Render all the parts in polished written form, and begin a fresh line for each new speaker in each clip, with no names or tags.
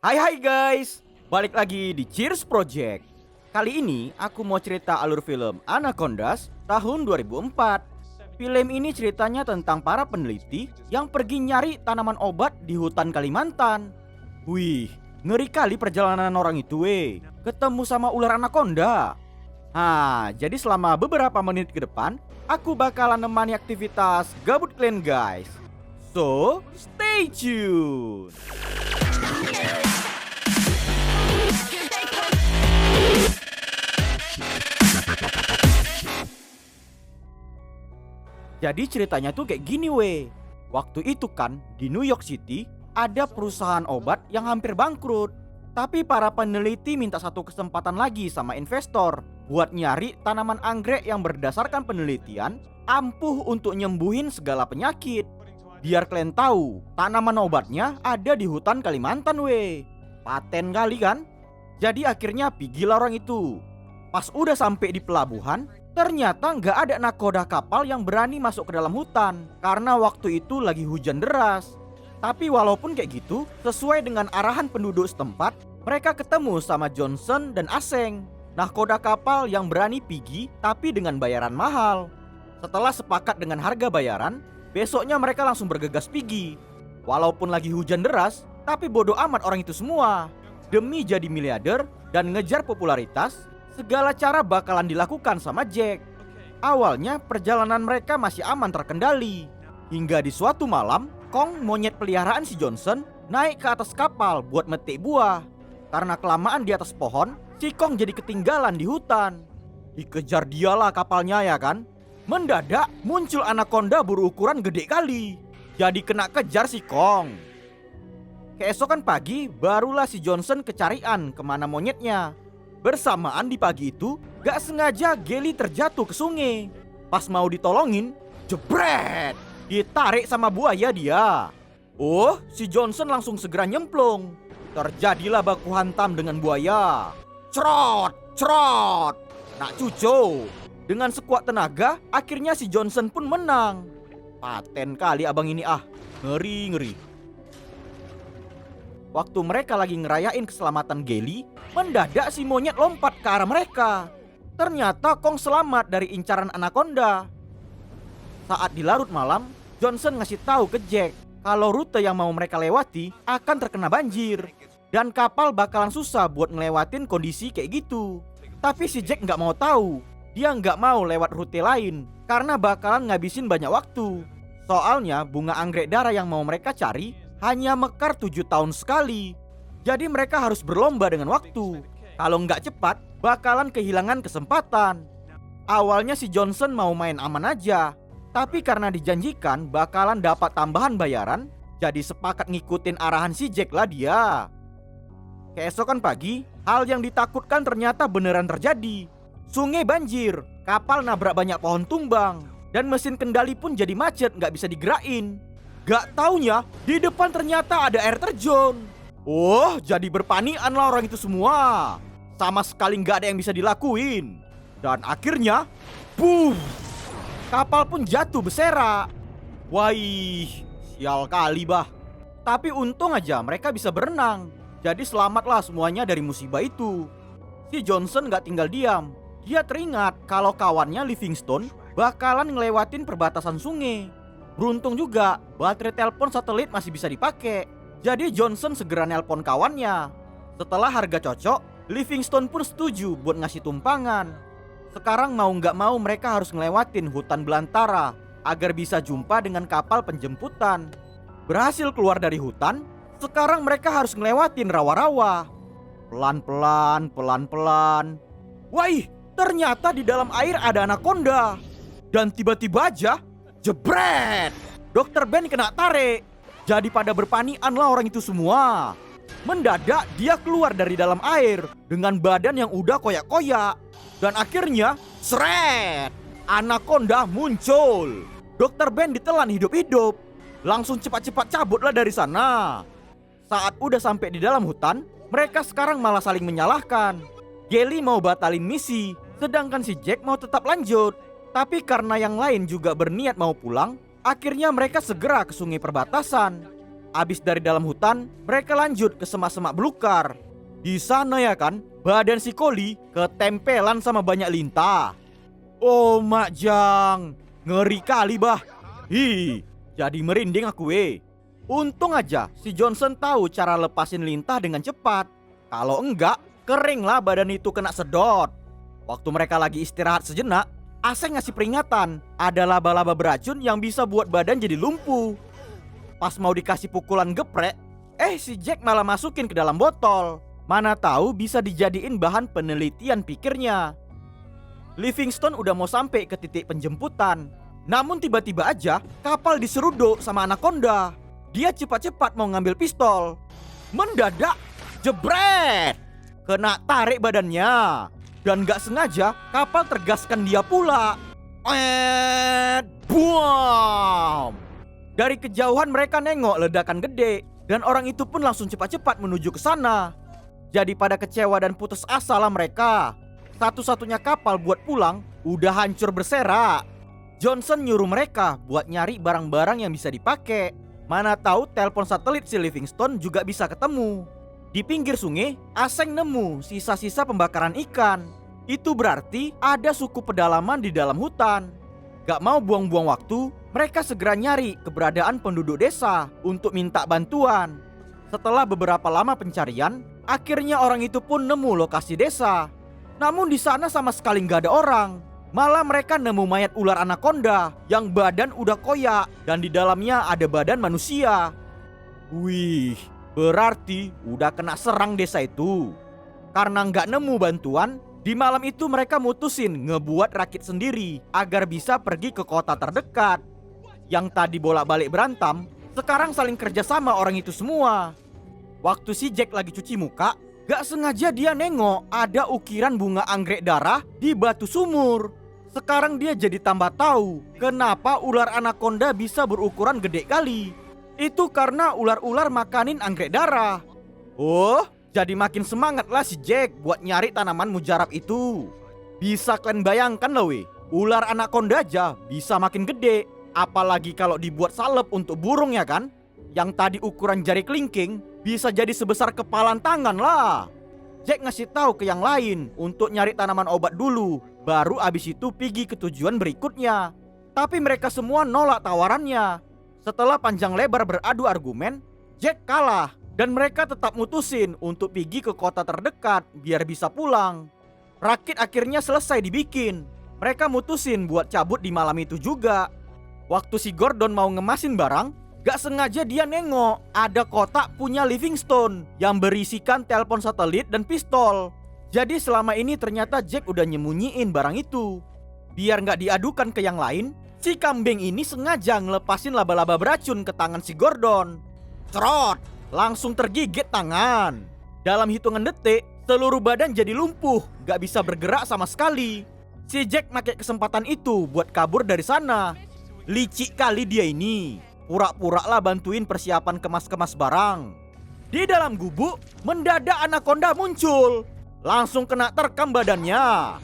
Hai guys, balik lagi di Cheers Project. Kali ini aku mau cerita alur film Anacondas tahun 2004. Film ini ceritanya tentang para peneliti yang pergi nyari tanaman obat di hutan Kalimantan. Wih, ngeri kali perjalanan orang itu ketemu sama ular anaconda. Jadi selama beberapa menit ke depan aku bakalan nemani aktivitas gabut kalian guys. So, stay tuned. Jadi ceritanya tuh kayak gini Waktu itu kan di New York City ada perusahaan obat yang hampir bangkrut. Tapi para peneliti minta satu kesempatan lagi sama investor buat nyari tanaman anggrek yang berdasarkan penelitian ampuh untuk nyembuhin segala penyakit. Biar kalian tahu, tanaman obatnya ada di hutan Kalimantan Paten kali kan? Jadi akhirnya pergilah orang itu. Pas udah sampai di pelabuhan, ternyata nggak ada nakoda kapal yang berani masuk ke dalam hutan karena waktu itu lagi hujan deras. Tapi walaupun kayak gitu, sesuai dengan arahan penduduk setempat, mereka ketemu sama Johnson dan Aseng, nakoda kapal yang berani pergi tapi dengan bayaran mahal. Setelah sepakat dengan harga bayaran, besoknya mereka langsung bergegas pergi. Walaupun lagi hujan deras, tapi bodoh amat orang itu semua. Demi jadi miliarder dan ngejar popularitas, segala cara bakalan dilakukan sama Jack. Awalnya perjalanan mereka masih aman terkendali. Hingga di suatu malam, Kong, monyet peliharaan si Johnson, naik ke atas kapal buat metik buah. Karena kelamaan di atas pohon, si Kong jadi ketinggalan di hutan. Dikejar dialah kapalnya ya kan. Mendadak muncul anaconda berukuran gede kali. Jadi kena kejar si Kong. Keesokan pagi, barulah si Johnson kecarian kemana monyetnya. Bersamaan di pagi itu, gak sengaja Geli terjatuh ke sungai. Pas mau ditolongin, jebret! Ditarik sama buaya dia. Oh, si Johnson langsung segera nyemplung. Terjadilah baku hantam dengan buaya. Cerot, cerot. Nak cucu. Dengan sekuat tenaga, akhirnya si Johnson pun menang. Paten kali abang ini ngeri-ngeri. Waktu mereka lagi ngerayain keselamatan Geli, mendadak si monyet lompat ke arah mereka. Ternyata Kong selamat dari incaran anaconda. Saat di larut malam, Johnson ngasih tahu ke Jack kalau rute yang mau mereka lewati akan terkena banjir dan kapal bakalan susah buat ngelewatin kondisi kayak gitu. Tapi si Jack nggak mau tahu. Dia nggak mau lewat rute lain karena bakalan ngabisin banyak waktu. Soalnya bunga anggrek darah yang mau mereka cari hanya mekar 7 tahun sekali. Jadi mereka harus berlomba dengan waktu. Kalau nggak cepat, bakalan kehilangan kesempatan. Awalnya si Johnson mau main aman aja. Tapi karena dijanjikan bakalan dapat tambahan bayaran, jadi sepakat ngikutin arahan si Jack lah dia. Keesokan pagi, hal yang ditakutkan ternyata beneran terjadi. Sungai banjir, kapal nabrak banyak pohon tumbang, dan mesin kendali pun jadi macet gak bisa digerakin. Gak taunya, di depan ternyata ada air terjun. Oh, jadi berpanikan lah orang itu semua. Sama sekali gak ada yang bisa dilakuin. Dan akhirnya, boom! Kapal pun jatuh berserak. Wih, sial kali bah. Tapi untung aja mereka bisa berenang. Jadi selamatlah semuanya dari musibah itu. Si Johnson gak tinggal diam. Dia teringat kalau kawannya Livingstone bakalan ngelewatin perbatasan sungai. Beruntung juga baterai telepon satelit masih bisa dipakai. Jadi Johnson segera nelpon kawannya. Setelah harga cocok, Livingstone pun setuju buat ngasih tumpangan. Sekarang mau nggak mau mereka harus ngelewatin hutan belantara agar bisa jumpa dengan kapal penjemputan. Berhasil keluar dari hutan, sekarang mereka harus ngelewatin rawa-rawa. Pelan-pelan, pelan-pelan. Wih, ternyata di dalam air ada anaconda. Dan tiba-tiba aja, jebret! Dr. Ben kena tarik. Jadi pada berpanikan lah orang itu semua. Mendadak dia keluar dari dalam air dengan badan yang udah koyak-koyak. Dan akhirnya, seret! Anaconda muncul. Dr. Ben ditelan hidup-hidup. Langsung cepat-cepat cabutlah dari sana. Saat udah sampai di dalam hutan, mereka sekarang malah saling menyalahkan. Geli mau batalin misi, sedangkan si Jack mau tetap lanjut. Tapi karena yang lain juga berniat mau pulang, akhirnya mereka segera ke sungai perbatasan. Abis dari dalam hutan, mereka lanjut ke semak-semak belukar. Di sana ya kan, badan si Koli ketempelan sama banyak lintah. Oh Mak Jang, ngeri kali bah. Jadi merinding aku Untung aja si Johnson tahu cara lepasin lintah dengan cepat. Kalau enggak, kering lah badan itu kena sedot. Waktu mereka lagi istirahat sejenak, Aseng ngasih peringatan, ada laba-laba beracun yang bisa buat badan jadi lumpuh. Pas mau dikasih pukulan geprek, si Jack malah masukin ke dalam botol. Mana tahu bisa dijadiin bahan penelitian pikirnya. Livingstone udah mau sampai ke titik penjemputan. Namun tiba-tiba aja kapal diseruduk sama anaconda. Dia cepat-cepat mau ngambil pistol. Mendadak jebret, kena tarik badannya. Dan gak sengaja kapal tergaskan dia pula. Buam. Dari kejauhan mereka nengok ledakan gede. Dan orang itu pun langsung cepat-cepat menuju ke sana. Jadi pada kecewa dan putus asa lah mereka. Satu-satunya kapal buat pulang udah hancur berserak. Johnson nyuruh mereka buat nyari barang-barang yang bisa dipakai. Mana tahu telepon satelit si Livingstone juga bisa ketemu. Di pinggir sungai, Aseng nemu sisa-sisa pembakaran ikan. Itu berarti ada suku pedalaman di dalam hutan. Gak mau buang-buang waktu, mereka segera nyari keberadaan penduduk desa untuk minta bantuan. Setelah beberapa lama pencarian, akhirnya orang itu pun nemu lokasi desa. Namun di sana sama sekali gak ada orang. Malah mereka nemu mayat ular anaconda yang badan udah koyak dan di dalamnya ada badan manusia. Wih, berarti udah kena serang desa itu. Karena nggak nemu bantuan, di malam itu mereka mutusin ngebuat rakit sendiri agar bisa pergi ke kota terdekat. Yang tadi bolak-balik berantem, sekarang saling kerjasama orang itu semua. Waktu si Jack lagi cuci muka, gak sengaja dia nengok ada ukiran bunga anggrek darah di batu sumur. Sekarang dia jadi tambah tahu kenapa ular anaconda bisa berukuran gede kali. Itu karena ular-ular makanin anggrek darah. Oh, jadi makin semangat lah si Jack buat nyari tanaman mujarab itu. Bisa kalian bayangkan loh ular anaconda aja bisa makin gede. Apalagi kalau dibuat salep untuk burung ya kan. Yang tadi ukuran jari kelingking bisa jadi sebesar kepalan tangan lah. Jack ngasih tahu ke yang lain untuk nyari tanaman obat dulu. Baru abis itu pergi ke tujuan berikutnya. Tapi mereka semua nolak tawarannya. Setelah panjang lebar beradu argumen, Jack kalah. Dan mereka tetap mutusin untuk pergi ke kota terdekat biar bisa pulang. Rakit akhirnya selesai dibikin. Mereka mutusin buat cabut di malam itu juga. Waktu si Gordon mau ngemasin barang, gak sengaja dia nengok ada kotak punya Livingstone yang berisikan telepon satelit dan pistol. Jadi selama ini ternyata Jack udah nyembunyiin barang itu. Biar gak diadukan ke yang lain, si kambing ini sengaja ngelepasin laba-laba beracun ke tangan si Gordon. Cerot, langsung tergigit tangan. Dalam hitungan detik, seluruh badan jadi lumpuh, gak bisa bergerak sama sekali. Si Jack pakai kesempatan itu buat kabur dari sana. Licik kali dia ini. Pura-pura lah bantuin persiapan kemas-kemas barang. Di dalam gubuk, mendadak anaconda muncul. Langsung kena terkam badannya.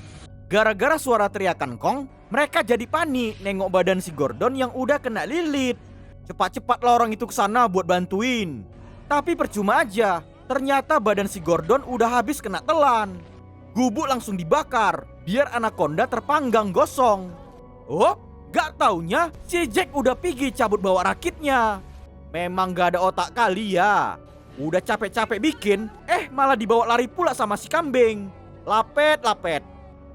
Gara-gara suara teriakan Kong, mereka jadi panik nengok badan si Gordon yang udah kena lilit. Cepat-cepatlah orang itu kesana buat bantuin. Tapi percuma aja, ternyata badan si Gordon udah habis kena telan. Gubuk langsung dibakar, biar anaconda terpanggang gosong. Oh, gak taunya si Jack udah pergi cabut bawa rakitnya. Memang gak ada otak kali ya. Udah capek-capek bikin, malah dibawa lari pula sama si kambing. Lapet.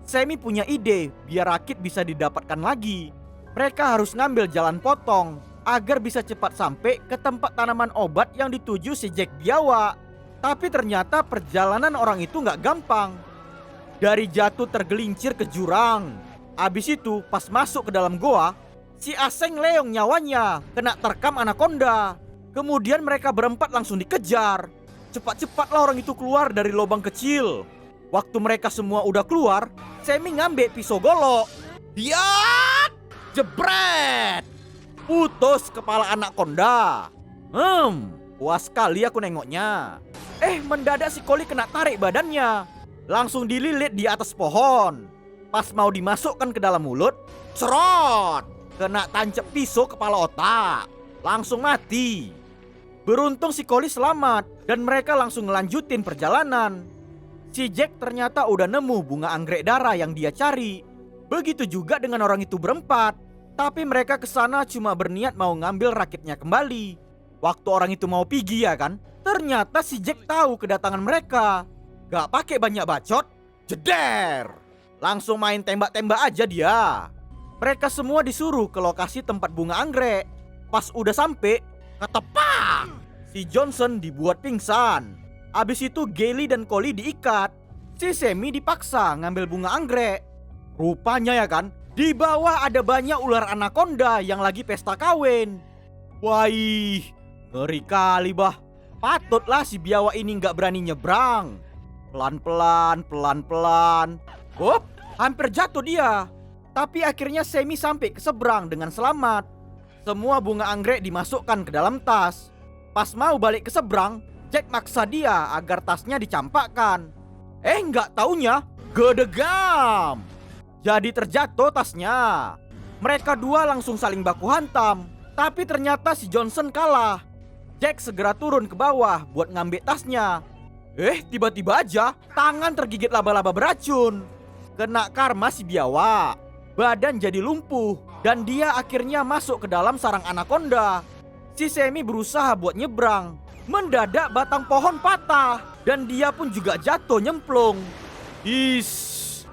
Sammy punya ide biar rakit bisa didapatkan lagi. Mereka harus ngambil jalan potong agar bisa cepat sampai ke tempat tanaman obat yang dituju si Jack biawak. Tapi ternyata perjalanan orang itu gak gampang. Dari jatuh tergelincir ke jurang. Abis itu pas masuk ke dalam goa, si Aseng leong nyawanya kena terkam anaconda. Kemudian mereka berempat langsung dikejar. Cepat-cepatlah orang itu keluar dari lubang kecil. Waktu mereka semua udah keluar, Sammy ngambil pisau golok. Diat! Jebret! Putus kepala anaconda. Puas sekali aku nengoknya. Mendadak si Koli kena tarik badannya. Langsung dililit di atas pohon. Pas mau dimasukkan ke dalam mulut, cerot! Kena tancap pisau kepala otak. Langsung mati. Beruntung si Collie selamat dan mereka langsung ngelanjutin perjalanan. Si Jack ternyata udah nemu bunga anggrek darah yang dia cari. Begitu juga dengan orang itu berempat. Tapi mereka kesana cuma berniat mau ngambil rakitnya kembali. Waktu orang itu mau pergi ya kan, ternyata si Jack tahu kedatangan mereka. Gak pakai banyak bacot, jeder. Langsung main tembak-tembak aja dia. Mereka semua disuruh ke lokasi tempat bunga anggrek. Pas udah sampai, ketepak! Si Johnson dibuat pingsan. Abis itu Gailey dan Collie diikat. Si Sammy dipaksa ngambil bunga anggrek. Rupanya ya kan, di bawah ada banyak ular anaconda yang lagi pesta kawin. Wih, ngeri kali bah. Patutlah si biawak ini gak berani nyebrang. Pelan-pelan, pelan-pelan. Hop, hampir jatuh dia. Tapi akhirnya Sammy sampai ke seberang dengan selamat. Semua bunga anggrek dimasukkan ke dalam tas. Pas mau balik ke seberang, Jack maksa dia agar tasnya dicampakkan. Nggak taunya gedegam. Jadi terjatuh tasnya. Mereka dua langsung saling baku hantam. Tapi ternyata si Johnson kalah. Jack segera turun ke bawah buat ngambil tasnya. Tiba-tiba aja tangan tergigit laba-laba beracun. Kena karma si biawak. Badan jadi lumpuh dan dia akhirnya masuk ke dalam sarang anaconda. Si Sammy berusaha buat nyebrang. Mendadak batang pohon patah dan dia pun juga jatuh nyemplung.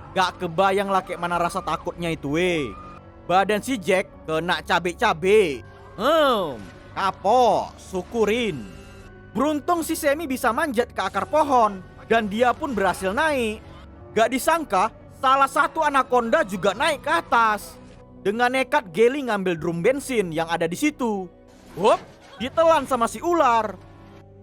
Gak kebayang lah kayak mana rasa takutnya itu Badan si Jack kena cabe-cabe. Kapok, syukurin. Beruntung si Sammy bisa manjat ke akar pohon dan dia pun berhasil naik. Gak disangka salah satu anaconda juga naik ke atas. Dengan nekat Gailey ngambil drum bensin yang ada di situ. Hop, ditelan sama si ular.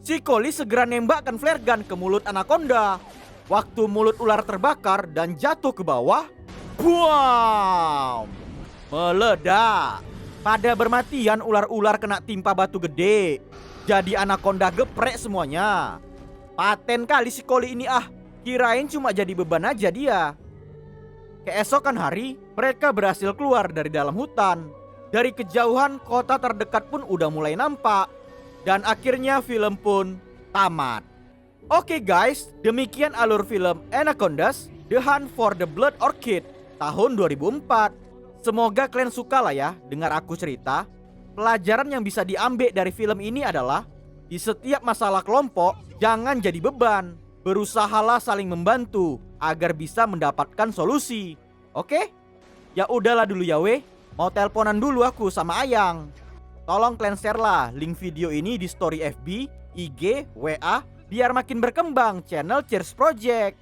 Si Collie segera nembakkan flare gun ke mulut anaconda. Waktu mulut ular terbakar dan jatuh ke bawah, buam! Meledak. Pada bermatian ular-ular kena timpa batu gede. Jadi anaconda geprek semuanya. Paten kali si Collie ini Kirain cuma jadi beban aja dia. Keesokan hari, mereka berhasil keluar dari dalam hutan. Dari kejauhan kota terdekat pun udah mulai nampak. Dan akhirnya film pun tamat. Oke guys, demikian alur film Anacondas The Hunt for the Blood Orchid tahun 2004. Semoga kalian suka lah ya dengar aku cerita. Pelajaran yang bisa diambil dari film ini adalah di setiap masalah kelompok jangan jadi beban. Berusahalah saling membantu agar bisa mendapatkan solusi. Oke? Ya udahlah dulu ya mau teleponan dulu aku sama Ayang. Tolong kalian share lah link video ini di story FB, IG, WA biar makin berkembang channel Cheers Project.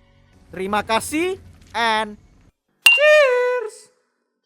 Terima kasih and